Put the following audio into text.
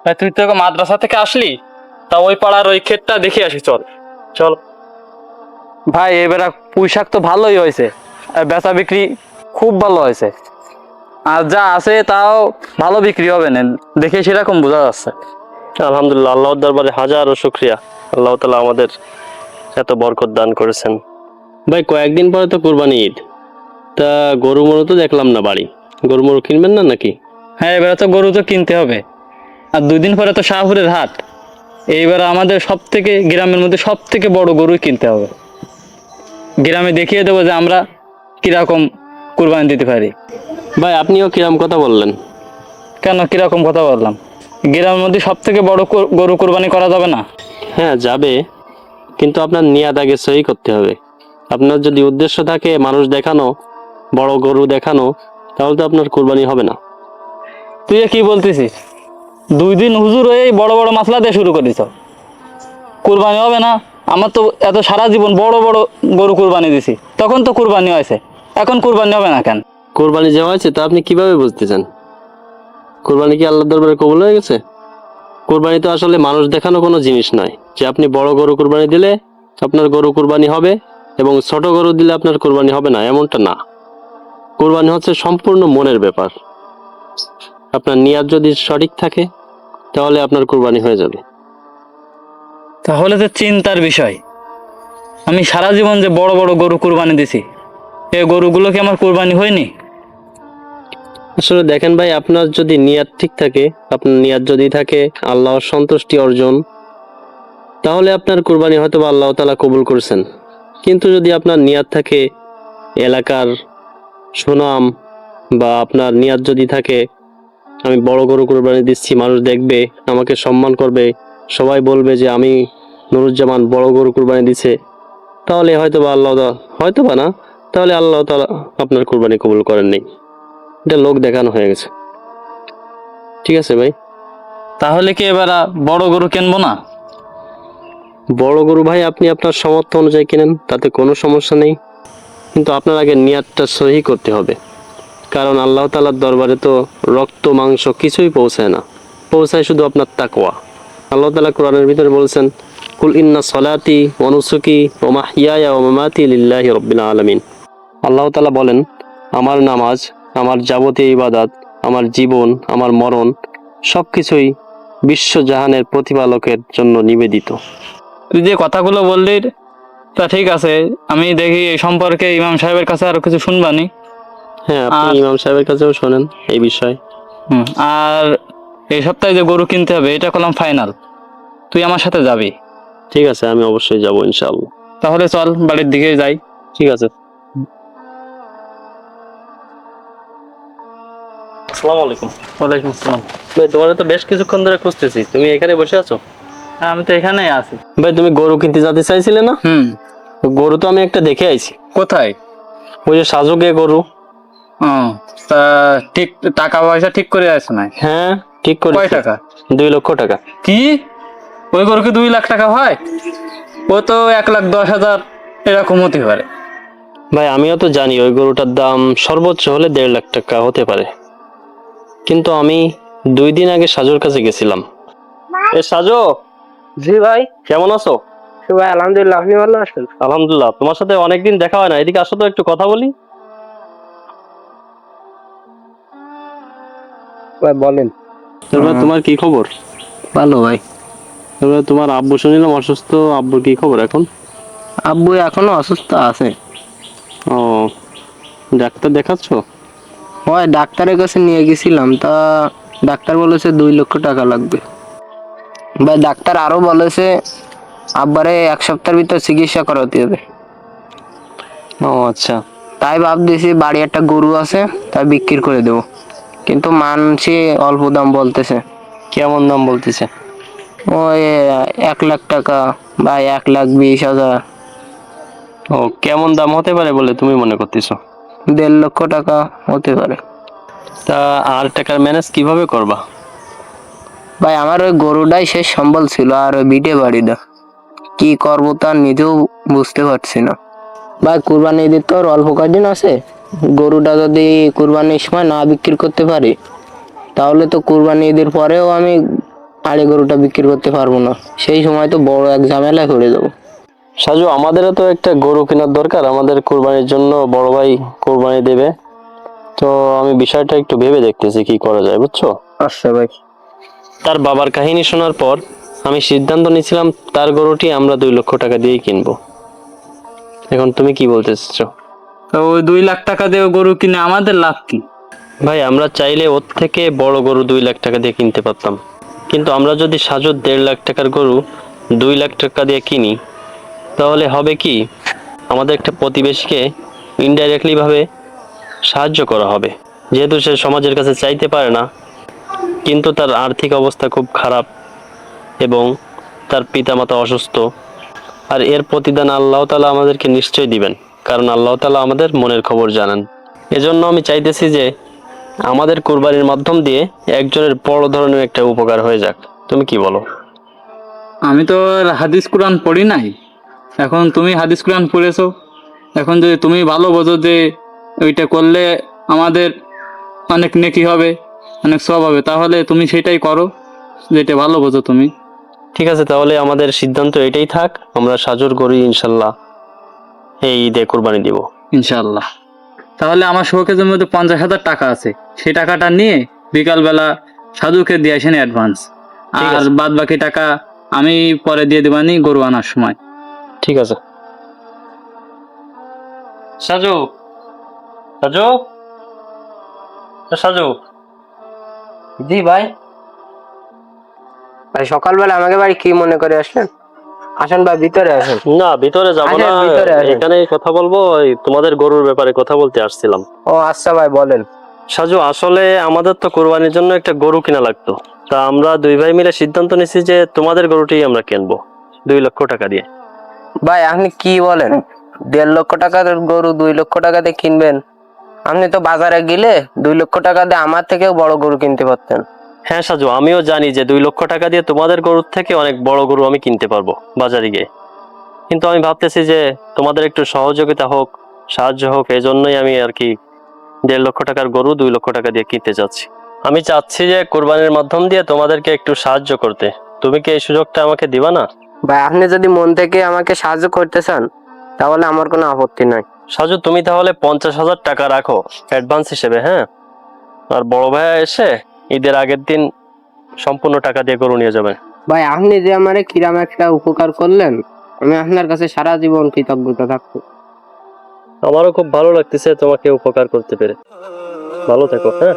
ভাই তুই তো মাদ্রাসা থেকে আসলি, তা ওই পাড়ার ওই ক্ষেতটা দেখে আসি, চল চল। ভাই এবারে পুঁই শাক তো ভালোই হয়েছে, আর বেচা বিক্রি খুব ভালো হয়েছে, আর যা আছে তাও ভালো বিক্রি হবে না, দেখে সেরকম বোঝা যাচ্ছে। আলহামদুলিল্লাহ, আল্লাহর দরবারে হাজারো শুকরিয়া। আল্লাহ তাআলা আমাদের এত বরকত দান করেছেন। ভাই কয়েকদিন পরে তো কুরবানি ঈদ, তা গরু মরু তো দেখলাম না বাড়ি, গরু মরু কিনবেন না নাকি? হ্যাঁ এবারে তো গরু তো কিনতে হবে, আর 2 দিন পরে তো শাহপুরের হাট। এইবারে আমাদের সব থেকে গ্রামের মধ্যে সব থেকে বড় গরুই কিনতে হবে, গ্রামে দেখিয়ে দেবো যে আমরা কিরকম কুরবানি দিতে পারি। ভাই আপনিও কিরম কথা বললেন? কেন, কিরকম কথা বললাম? গ্রামের মধ্যে সব থেকে বড় গরু কুরবানি করা যাবে না? হ্যাঁ যাবে, কিন্তু আপনার নিয়াত আগে সহি করতে হবে। আপনার যদি উদ্দেশ্য থাকে মানুষ দেখানো, বড় গরু দেখানো, তাহলে তো আপনার কুরবানি হবে না। তুই কি বলতেছিস? 2 দিন হুজুর হয়ে বড় বড় মাসলা দিয়ে শুরু করিস, কুরবানি হবে না? আমার তো এত সারা জীবন বড় বড় গরু কুরবানি দিছি, তখন তো কুরবানি হয়েছে, এখন কুরবানি হবে না কেন? কোরবানি যে হয়েছে তা আপনি কিভাবে বুঝতেছেন? কোরবানি কি আল্লাহর দরবারে কবুল হয়ে গেছে? কোরবানি তো আসলে মানুষ দেখানো কোনো জিনিস নয় যে আপনি বড় গরু কুরবানি দিলে আপনার গরু কুরবানি হবে এবং ছোট গরু দিলে আপনার কুরবানি হবে না, এমনটা না। কুরবানি হচ্ছে সম্পূর্ণ মনের ব্যাপার। আপনার নিয়াত যদি সঠিক থাকে তাহলে আপনার কুরবানি হয়ে যাবে। তাহলে তো চিন্তার বিষয়, আমি সারা জীবন যে বড় বড় গরু কুরবানি দিছি, এই গরুগুলো কি আমার কুরবানি হয়নি? আসলে দেখেন ভাই, আপনার যদি নিয়াত ঠিক থাকে, আপনার নিয়াত যদি থাকে আল্লাহর সন্তুষ্টি অর্জন, তাহলে আপনার কুরবানি হয়তো বা আল্লাহ তাআলা কবুল করেছেন। কিন্তু যদি আপনার নিয়াত থাকে এলাকার সুনাম, বা আপনার নিয়াত যদি থাকে আমি বড় গরু কুরবানি দিচ্ছি, মানুষ দেখবে, আমাকে সম্মান করবে, সবাই বলবে যে আমি নুরুজ্জামান বড় গরু কুরবানি দিছে, তাহলে হয়তো বা হয়তো বা না, তাহলে আল্লাহ তাআলা আপনার কুরবানি কবুল করেননি। এটা লোক দেখানো হয়ে গেছে। ঠিক আছে ভাই? তাহলে কি এবার বড় গরু কিনবো না? বড় গরু ভাই আপনি আপনার সামর্থ্য অনুযায়ী কিনেন, তাতে কোনো সমস্যা নেই, কিন্তু আপনার আগে নিয়াতটা সহি করতে হবে। কারণ আল্লাহ তাআলার দরবারে তো রক্ত মাংস কিছুই পৌঁছায় না, পৌঁছায় শুধু আপনার তাকওয়া। আল্লাহ তাআলা কোরআনের ভিতরে বলছেন, কুল ইন্না সলাতি ওয়া নুসুকি ওয়া মাহইয়ায়া ওয়া মামাতি লিল্লাহি রাব্বিল আলামিন। আল্লাহ তাআলা বলেন, আমার নামাজ, আমার যাবতীয় ইবাদত, আমার জীবন, আমার মরণ সবকিছুই বিশ্বজাহানের প্রতিপালকের জন্য নিবেদিত। তুই যে কথাগুলো বললি তা ঠিক আছে, আমি দেখি এই সম্পর্কে ইমাম সাহেবের কাছে আরো কিছু শুনবানি। হ্যাঁ, আপনি আর ইমাম সাহেবের কাছেও শোনেন এই বিষয়ে। আর এই সপ্তাহে যে গরু কিনতে হবে এটা করলাম ফাইনাল, তুই আমার সাথে যাবি। ঠিক আছে, আমি অবশ্যই যাব ইনশাআল্লাহ। তাহলে চল বাড়ির দিকে যাই। ঠিক আছে। আসসালামু আলাইকুম। ওয়ালাইকুম আসসালাম। ভাই তোমার তো বেশ কিছুক্ষণ ধরে খুঁজতেছি, তুমি এখানে বসে আছো? হ্যাঁ, আমি তো এখানেই আছি। ভাই তুমি গরু কিনতে যেতে চাইছিলে না? গরু তো আমি একটা দেখে আইছি। কোথায়? ওই যে সাজুকে গরু। ও, তা ঠিক টাকা পয়সা ঠিক করে আছে না? হ্যাঁ ঠিক করে। কয় টাকা? 2 লক্ষ টাকা। কি, ওই গরুকে 2 লাখ টাকা হয়? ও তো 1,10,000 এরকম হতে পারে। ভাই আমিও তো জানি ওই গরুটার দাম সর্বোচ্চ হলে 1.5 লাখ টাকা হতে পারে, কিন্তু আমি 2 দিন আগে সাজুর কাছে গেছিলাম। এ সাজু, জি ভাই। কেমন আছো? ভাই আলহামদুলিল্লাহ, আপনি ভালো আছেন? আলহামদুলিল্লাহ। তোমার সাথে অনেকদিন দেখা হয় না, এদিকে আসো তো একটু কথা বলি। ভাই বলেন। তারপর তোমার কি খবর? ভালো ভাই। তারপর তোমার আব্বু শুনলাম অসুস্থ, আব্বুর কি খবর এখন? আব্বু এখনো অসুস্থ আছে। ও, ডাক্তার দেখাচ্ছ? হয়, ডাক্তারের কাছে নিয়ে গেছিলাম, তা ডাক্তার বলেছে 2 লক্ষ টাকা লাগবে। ভাই ডাক্তার আরো বলেছে আব্বারে 1 সপ্তাহের ভিতর চিকিৎসা করাতে হবে। ও আচ্ছা। তাই ভাবতেছি বাড়ি একটা গরু আছে, তাই বিক্রি করে দেবো, কিন্তু মানছি অল্প দাম বলতেছে। কেমন দাম বলতেছে? ওই 1 লাখ টাকা বা 1,20,000। ও, কেমন দাম হতে পারে বলে তুমি মনে করতেছো? 1.5 লক্ষ টাকা হতে পারে। তা আর টাকার ম্যানেজ কিভাবে করবা? ভাই আমার ওই গরুটাই শেষ সম্বল ছিল, আর ওই বিটে বাড়িটা কি করবো তা নিজেও বুঝতে পারছি না। ভাই কুরবানি ঈদের তো আর অল্প কয়দিন আছে, গরুটা যদি কুরবানির সময় না বিক্রি করতে পারি, তাহলে তো কুরবানি ঈদের পরেও আমি আর এই গরুটা বিক্রি করতে পারবো না, সেই সময় তো বড় এক ঝামেলায় পড়ে যাবো। সাজু, আমাদেরও তো একটা গরু কেনার দরকার, আমাদের কোরবানির জন্য বড় ভাই কোরবানি দেবে। তো আমি বিষয়টা একটু ভেবে দেখতেছি কি করা যায়, বুঝছো? আচ্ছা ভাই। তার বাবার কাহিনী শোনার পর আমি সিদ্ধান্ত নিয়েছিলাম তার গরুটি আমরা 2 লক্ষ টাকা দিয়েই কিনবো। এখন তুমি কি বলতে চাচ্ছো? তো ওই 2 লাখ টাকা দিয়ে গরু কিনে আমাদের লাভ কি? ভাই, আমরা চাইলে ওর থেকে বড় গরু 2 লাখ টাকা দিয়ে কিনতে পারতাম, কিন্তু আমরা যদি সাজুর 1.5 লাখ টাকার গরু 2 লাখ টাকা দিয়ে কিনি, তাহলে হবে কি, আমাদের একটা প্রতিবেশীকে ইনডাইরেক্টলি ভাবে সাহায্য করা হবে। যেহেতু সে সমাজের কাছে চাইতে পারে না, কিন্তু তার আর্থিক অবস্থা খুব খারাপ এবং তার পিতামাতা অসুস্থ, আর এর প্রতিদান আল্লাহ তাআলা আমাদেরকে নিশ্চয়ই দিবেন, কারণ আল্লাহ তাআলা আমাদের মনের খবর জানেন। এজন্য আমি চাইতেছি যে আমাদের কুরবানির মাধ্যম দিয়ে একজনের বড় ধরনের একটা উপকার হয়ে যাক। তুমি কি বলো? আমি তো আর হাদিস কোরআন পড়ি নাই, এখন তুমি হাদিস কোরআন পড়েছো, এখন যদি তুমি ভালো বোঝো যে ওইটা করলে আমাদের অনেক নেকি হবে, অনেক সওয়াব হবে, তাহলে তুমি সেটাই করো, যেটা ভালো বোঝো তুমি। ঠিক আছে, তাহলে আমাদের সিদ্ধান্ত এটাই থাক, আমরা সাজুর গরু ইনশাল্লাহ এই ঈদে কুরবানি দিব। ইনশাআল্লাহ। তাহলে আমার শোকেজের মধ্যে 50,000 টাকা আছে, সেই টাকাটা নিয়ে বিকালবেলা সাধুকে দিয়ে আসেন অ্যাডভান্স, ঠিক আর আছে। বাদ বাকি টাকা আমি পরে দিয়ে দেবানি গরু আনার সময়। ঠিক আছে। সাজু, সাজু, সাজু। জি ভাই। ভাই সকালবেলা আমাকে বাড়ি কি মনে করে আসলেন? আসেন ভাই, ভিতরে আসেন। না, ভিতরে যাবো আসেন, না, ভিতরে আসেন। এখানে কথা বলবো। ওই তোমাদের গরুর ব্যাপারে কথা বলতে আসছিলাম। ও আচ্ছা ভাই, বলেন। সাজু, আসলে আমাদের তো কোরবানির জন্য একটা গরু কিনা লাগতো, তা আমরা 2 ভাই মিলে সিদ্ধান্ত নিয়েছি যে তোমাদের গরুটাই আমরা কিনবো 2 লক্ষ টাকা দিয়ে। ভাই আপনি কি বলেন? 1.5 লক্ষ টাকার গরু 2 লক্ষ টাকাতে কিনবেন? আপনি তো বাজারে গেলে 2 লক্ষ টাকা দিয়ে আমার থেকেও বড় গরু কিনতে পারতেন। হ্যাঁ সাজু, আমিও জানি যে 2 লক্ষ টাকা দিয়ে তোমাদের গরুর থেকে অনেক বড় গরু আমি কিনতে পারবো বাজারে গিয়ে, কিন্তু আমি ভাবতেছি যে তোমাদের একটু সহযোগিতা হোক, সাহায্য হোক, এই জন্যই আমি আর কি 1.5 লক্ষ টাকার গরু 2 লক্ষ টাকা দিয়ে কিনতে চাচ্ছি। আমি চাচ্ছি যে কোরবানির মাধ্যম দিয়ে তোমাদেরকে একটু সাহায্য করতে। তুমি কি এই সুযোগটা আমাকে দিবা না? ভাই আপনি যদি মন থেকে আমাকে সাহায্য করতে চান তাহলে আমার কোনো আপত্তি নাই। সাজু, তুমি তাহলে 50,000 টাকা রাখো অ্যাডভান্স হিসেবে, হ্যাঁ? আর বড় ভাইয়া এসে ঈদের আগের দিন সম্পূর্ণ টাকা দিয়ে গরু নিয়ে যাবে। ভাই আপনি যে আমারে কিরাম একটা উপকার করলেন, আমি আপনার কাছে সারা জীবন কৃতজ্ঞতা থাকবো। আমারও খুব ভালো লাগতেছে তোমাকে উপকার করতে পেরে। ভালো থেকো, হ্যাঁ?